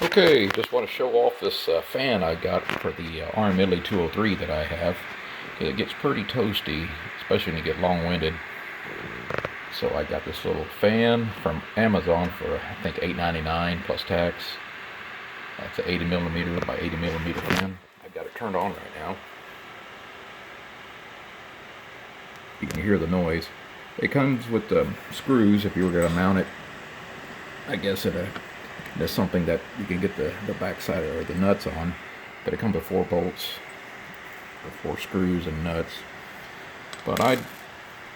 Okay, just want to show off this fan I got for the RM Italy 203 that I have. It gets pretty toasty, especially when you get long-winded. So I got this little fan from Amazon for I think $8.99 plus tax. It's an 80 millimeter by 80 millimeter fan. I've got it turned on right now. You can hear the noise. It comes with screws if you were going to mount it. I guess there's something that you can get the backside or the nuts on, but it comes with 4 bolts, or 4 screws and nuts. But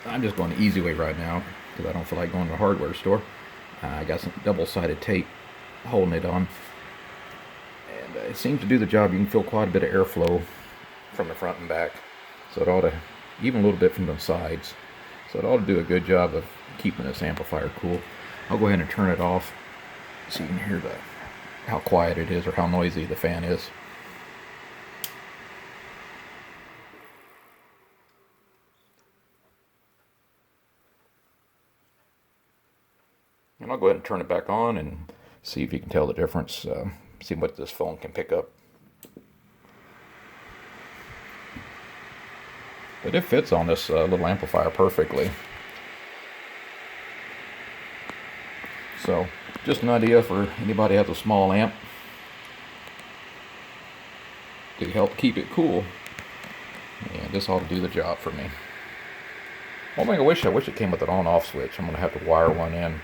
I'm just going the easy way right now because I don't feel like going to a hardware store. I got some double-sided tape holding it on, and it seems to do the job. You can feel quite a bit of airflow from the front and back, so it ought to, even a little bit from the sides. So it ought to do a good job of keeping this amplifier cool. I'll go ahead and turn it off so you can hear how quiet it is or how noisy the fan is. And I'll go ahead and turn it back on and see if you can tell the difference, see what this phone can pick up. But it fits on this little amplifier perfectly. So, just an idea for anybody who has a small amp to help keep it cool. And this ought to do the job for me. One thing I wish it came with an on-off switch. I'm going to have to wire one in.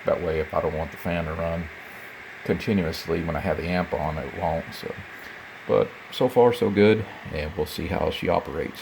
That way, if I don't want the fan to run continuously when I have the amp on, it won't. But so far, so good. And we'll see how she operates.